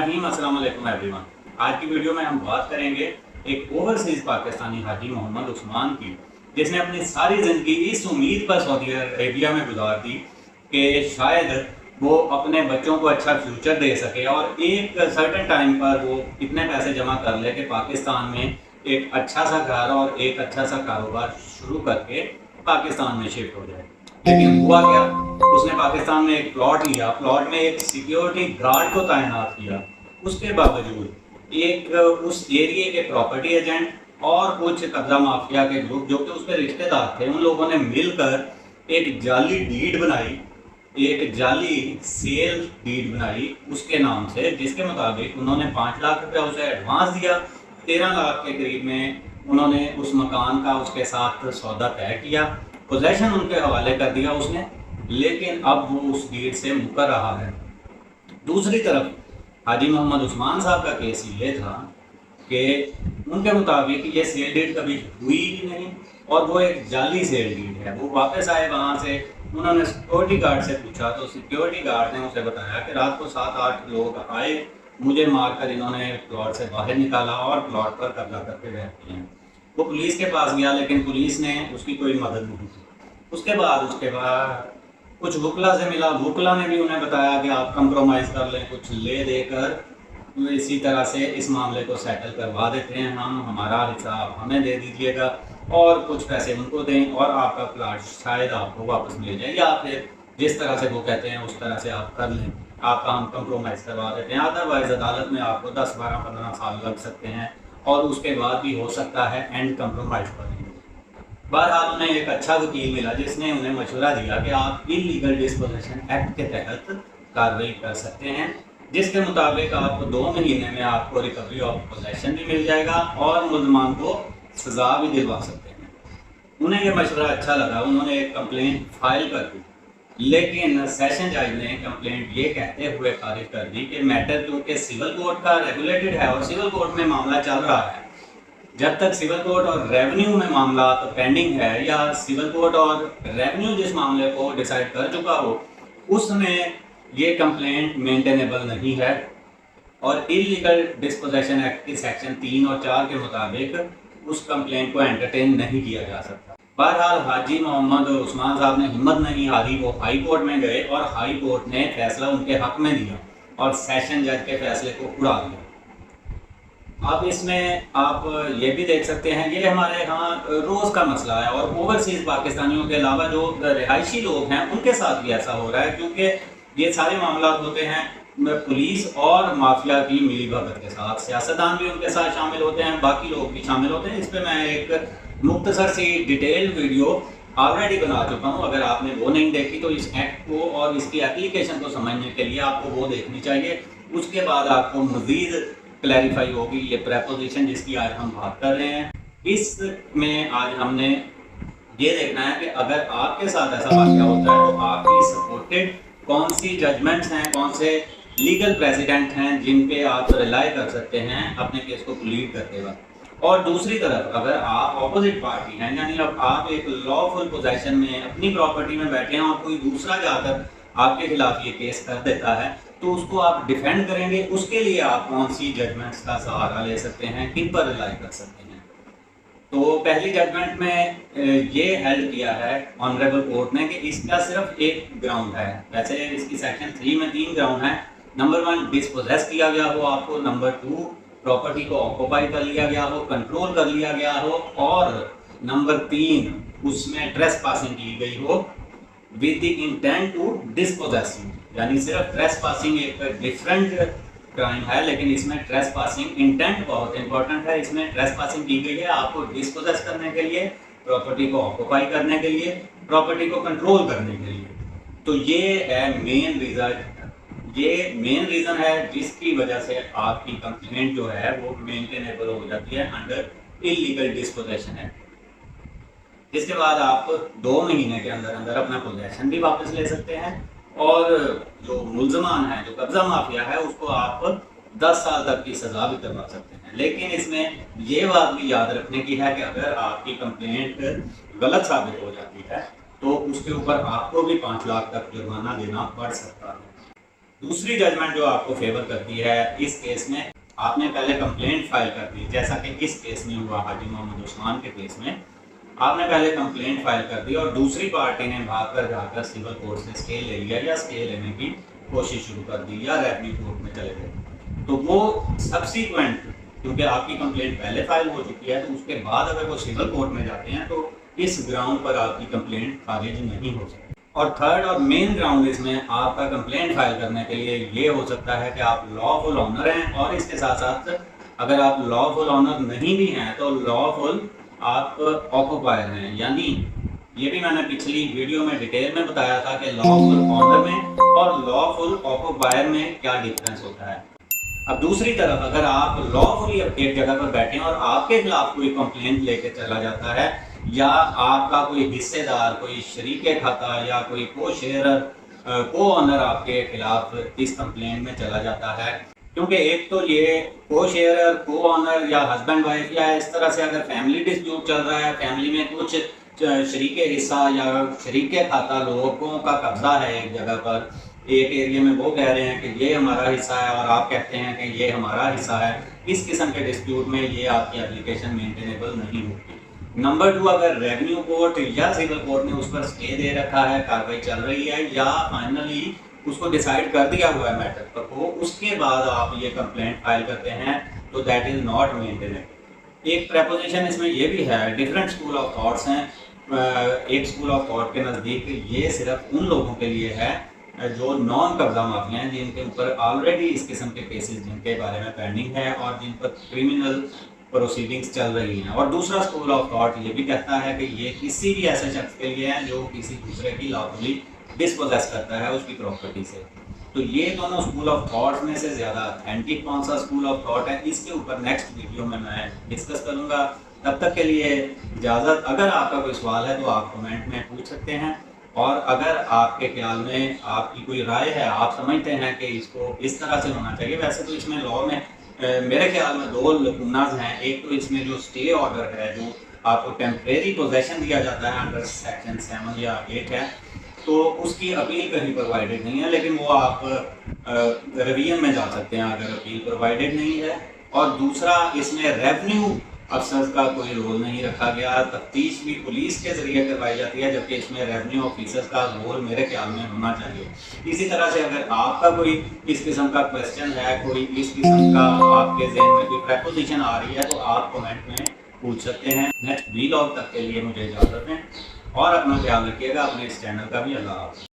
बिस्मिल्लाहिर्रहमानिर्रहीम, अस्सलाम वालेकुम एवरीवन। आज की वीडियो में हम बात करेंगे एक ओवरसीज पाकिस्तानी हाजी मोहम्मद उस्मान की, जिसने अपनी सारी ज़िंदगी इस उम्मीद पर सऊदी अरेबिया में गुजार दी कि शायद वो अपने बच्चों को अच्छा फ्यूचर दे सके और एक सर्टेन टाइम पर वो इतने पैसे जमा कर ले कि पाकिस्तान में एक अच्छा सा घर और एक अच्छा सा कारोबार शुरू करके पाकिस्तान में शिफ्ट हो जाए। लेकिन हुआ क्या, उसने पाकिस्तान में एक प्लॉट लिया, प्लॉट में एक सिक्योरिटी गार्ड को तैनात किया। उसके बावजूद एक उस एरिया के प्रॉपर्टी एजेंट और कुछ कब्जा माफिया के लोग जो कि उसके रिश्तेदार थे, उन लोगों ने मिलकर एक जाली डीड बनाई, एक जाली सेल डीड बनाई उसके नाम से, जिसके मुताबिक उन्होंने 5 लाख रुपया उसे एडवांस दिया। 13 लाख के करीब में उन्होंने उस मकान का उसके साथ सौदा तय किया, पोजेशन उनके हवाले कर दिया उसने, लेकिन अब वो उस डीड से मुकर रहा है। दूसरी तरफ हाजी मोहम्मद उस्मान साहब का केस ये था कि उनके मुताबिक ये सेल डीड कभी हुई ही नहीं और वो एक जाली सेल डीड है। वो वापस आए वहाँ से, उन्होंने सिक्योरिटी गार्ड से पूछा तो सिक्योरिटी गार्ड ने उसे बताया कि रात को 7-8 लोग आए, मुझे मारकर इन्होंने प्लॉट से बाहर निकाला और प्लॉट पर कब्जा करके बैठे हैं। वो पुलिस के पास गया, लेकिन पुलिस ने उसकी कोई मदद नहीं की। उसके बाद कुछ वकला से मिला, वकला ने भी उन्हें बताया कि आप कंप्रोमाइज़ कर लें, कुछ ले देकर इसी तरह से इस मामले को सेटल करवा देते हैं, हम हमारा हिस्सा आप हमें दे दीजिएगा और कुछ पैसे उनको दें और आपका प्लाट शायद आपको वापस मिल जाए, या फिर जिस तरह से वो कहते हैं उस तरह से आप कर लें, आपका हम कंप्रोमाइज़ करवा देते हैं। अदरवाइज़ अदालत में आपको 10, 12, 15 साल लग सकते हैं और उसके बाद भी हो सकता है एंड कंप्रोमाइज़ पर। बहरहाल उन्हें एक अच्छा वकील मिला जिसने उन्हें मशवरा दिया कि आप इलीगल डिस्पोजेशन एक्ट के तहत कार्रवाई कर सकते हैं, जिसके मुताबिक आपको 2 महीने में आपको रिकवरी ऑफ पोजेशन भी मिल जाएगा और मुल्ज़मान को सज़ा भी दिलवा सकते हैं। उन्हें यह मशवरा अच्छा लगा, उन्होंने एक कंप्लेंट फाइल कर दी, लेकिन सेशन जज ने कंप्लेंट ये कहते हुए खारिज कर दी कि मैटर क्योंकि सिविल कोर्ट का रेगुलेटेड है और सिविल कोर्ट में मामला चल रहा है, जब तक सिविल कोर्ट और रेवेन्यू में मामला तो पेंडिंग है या सिविल कोर्ट और रेवेन्यू जिस मामले को डिसाइड कर चुका हो उसमें ये कंप्लेंट मेंटेनेबल नहीं है और इलीगल डिस्पोजेशन एक्ट की सेक्शन 3 और 4 के मुताबिक उस कंप्लेंट को एंटरटेन नहीं किया जा सकता। बहरहाल हाजी मोहम्मद उस्मान साहब ने हिम्मत नहीं हारी, वो हाई कोर्ट में गए और हाई कोर्ट ने फैसला उनके हक में दिया और सेशन जज के फैसले को उड़ा दिया। अब इसमें आप ये भी देख सकते हैं, ये हमारे यहाँ रोज़ का मसला है और ओवरसीज़ पाकिस्तानियों के अलावा जो रिहायशी लोग हैं उनके साथ भी ऐसा हो रहा है, क्योंकि ये सारे मामला होते हैं पुलिस और माफिया की मिलीभगत के साथ। सियासतदान भी उनके साथ शामिल होते हैं, बाकी लोग भी शामिल होते हैं। इस पर मैं एक मुख्तसर सी डिटेल्ड वीडियो ऑलरेडी बना चुका हूँ, अगर आपने वो नहीं देखी तो इस एक्ट को और इसकी एप्लीकेशन को समझने के लिए आपको वो देखनी चाहिए। उसके बाद आपको मज़ीद क्लैरिफाई होगी ये प्रेपोजिशन जिसकी आज हम बात कर रहे हैं। इसमें आज हमने ये देखना है कि अगर आपके साथ ऐसा वाक़या होता है तो आपकी सपोर्टेड कौन सी जजमेंट्स हैं, कौन से लीगल प्रेसिडेंट हैं जिन पे आप रिलाई कर सकते हैं अपने केस को प्लीड करते वक्त। और दूसरी तरफ अगर आप ऑपोजिट पार्टी हैं, यानी अब आप एक लॉफुल पोजेशन में अपनी प्रॉपर्टी में बैठे हैं और कोई दूसरा जाकर आपके खिलाफ ये केस कर देता है, तो उसको आप डिफेंड करेंगे, उसके लिए आप कौन सी जजमेंट्स का सहारा ले सकते हैं, किन पर रिलाई कर सकते हैं। तो पहली जजमेंट में ये हेल्ड किया है ऑनरेबल कोर्ट ने कि इसका सिर्फ एक ग्राउंड है। वैसे इसकी सेक्शन 3 में 3 ग्राउंड है। नंबर 1 डिस्पोजेस किया गया हो आपको, नंबर 2 प्रॉपर्टी को ऑक्यूपाई कर लिया गया हो, कंट्रोल कर लिया गया हो, और नंबर 3 उसमें ट्रेसपासिंग की गई हो with the intent to dispossess. यानी सिर्फ ट्रेसपासिंग एक डिफरेंट क्राइम है, लेकिन इसमें ट्रेसपासिंग इंटेंट बहुत इंपॉर्टेंट है। इसमें ट्रेसपासिंग की गई है आपको डिस्पोजेस करने के लिए, प्रॉपर्टी को ऑक्यूपाई करने के लिए, प्रॉपर्टी को कंट्रोल करने के लिए। तो ये है मेन रीज़न, ये मेन रीज़न है जिसकी वजह से आपकी कंप्लेंट जो है वो मेंटेनेबल हो जाती है अंडर इलीगल डिस्पोजेशन है। जिसके बाद आप 2 महीने के अंदर अंदर अपना पोजेशन भी वापस ले सकते हैं और जो मुल्ज़मान है, जो कब्जा माफिया है, उसको आप 10 साल तक की सज़ा भी करवा सकते हैं। लेकिन इसमें ये बात भी याद रखने की है कि अगर आपकी कंप्लेंट गलत साबित हो जाती है तो उसके ऊपर आपको भी 5 लाख तक जुर्माना देना पड़ सकता है। दूसरी जजमेंट जो आपको फेवर करती है इस केस में, आपने पहले कंप्लेंट फाइल कर दी, जैसा कि इस केस में हुआ हाजी मोहम्मद उस्मान के केस में। आपने पहले कंप्लेंट फाइल कर दी और दूसरी पार्टी ने भागकर जाकर सिविल कोर्ट से स्टे ले लिया या स्टे लेने की कोशिश शुरू कर दी या रेवेन्यू कोर्ट में चले गए, तो वो सब्सीक्वेंट, क्योंकि आपकी कंप्लेंट पहले फाइल हो चुकी है, तो उसके बाद अगर वो सिविल कोर्ट में जाते हैं तो इस ग्राउंड पर आपकी कंप्लेंट खारिज नहीं हो सकती। और थर्ड और मेन ग्राउंड इसमें आपका कंप्लेंट फाइल करने के लिए ये हो सकता है कि आप लॉफुल ऑनर हैं, और इसके साथ साथ अगर आप लॉफुल ऑनर नहीं भी हैं तो लॉफुल आप ऑक्युपायर हैं। यानी ये भी मैंने पिछली वीडियो में डिटेल में बताया था कि लॉफुल ऑनर में और लॉफुल ऑक्युपायर में क्या डिफरेंस होता है। अब दूसरी तरफ अगर आप लॉफुली एक जगह पर बैठे हैं और आपके खिलाफ कोई कंप्लेंट लेके चला जाता है, या आपका कोई हिस्सेदार, कोई शरीके खाता या कोई को शेयर को ऑनर आपके खिलाफ इस कंप्लेंट में चला जाता है, क्योंकि एक तो ये को शेयर, को ऑनर या हस्बैंड वाइफ या इस तरह से अगर फैमिली डिस्प्यूट चल रहा है, फैमिली में कुछ शरीके हिस्सा या शरीके खाता लोगों का कब्जा है एक जगह पर, एक एरिया में, वो कह रहे हैं कि ये हमारा हिस्सा है और आप कहते हैं कि ये हमारा हिस्सा है, इस किस्म के डिस्प्यूट में ये आपकी एप्लीकेशन मेंटेनेबल नहीं होगी। नंबर 2, अगर रेवेन्यू कोर्ट या सिविल कोर्ट ने उस पर स्टे दे रखा है, कार्रवाई चल रही है या फाइनली उसको डिसाइड कर दिया हुआ है मैटर पर, तो उसके बाद आप ये कंप्लेंट फाइल करते हैं तो दैट इज नॉट मेंटेनेबल। एक प्रपोजिशन इसमें ये भी है, डिफरेंट स्कूल ऑफ थॉट्स हैं। एक स्कूल ऑफ थॉट के नज़दीक ये सिर्फ उन लोगों के लिए है जो नॉन कब्जा माफिया हैं, जिनके ऊपर ऑलरेडी इस किस्म के केसेस जिनके बारे में पेंडिंग है और जिन पर क्रिमिनल प्रोसीडिंग्स चल रही हैं। और दूसरा स्कूल ऑफ थॉट ये भी कहता है कि ये किसी भी ऐसे शख्स के लिए है जो किसी दूसरे की लॉफुली डिस्पोजेस करता है उसकी प्रॉपर्टी से। तो ये दोनों स्कूल ऑफ थॉट्स में से ज़्यादा ऑथेंटिक कौन सा स्कूल ऑफ थॉट है, इसके ऊपर नेक्स्ट वीडियो में मैं डिस्कस करूँगा। तब तक के लिए इजाज़त। अगर आपका कोई सवाल है तो आप कमेंट में पूछ सकते हैं, और अगर आपके ख्याल में आपकी कोई राय है, आप समझते हैं कि इसको इस तरह से होना चाहिए, वैसे तो इसमें लॉ में मेरे ख्याल में 2 लकूनाज हैं। एक तो इसमें जो स्टे ऑर्डर है, जो आपको टेम्परेरी पोजेशन दिया जाता है अंडर सेक्शन 7 या 8 है, तो उसकी अपील कहीं प्रोवाइडेड नहीं है, लेकिन वो आप रिवीजन में जा सकते हैं अगर अपील प्रोवाइडेड नहीं है। और दूसरा, इसमें रेवेन्यू अफसर का कोई रोल नहीं रखा गया, तफ्तीश भी पुलिस के जरिए करवाई जाती है, जबकि इसमें रेवेन्यू ऑफिसर्स का रोल मेरे ख्याल में होना चाहिए। इसी तरह से अगर आपका कोई इस किस्म का क्वेश्चन है, कोई इस किस्म का आपके ज़हन में कोई प्रपोजिशन आ रही है, तो आप कमेंट में पूछ सकते हैं। नेक्स्ट वीलॉग तक के लिए मुझे इजाज़त दें और अपना ख्याल रखिएगा, अपने इस चैनल का भी। अल्लाह हाफ़िज़।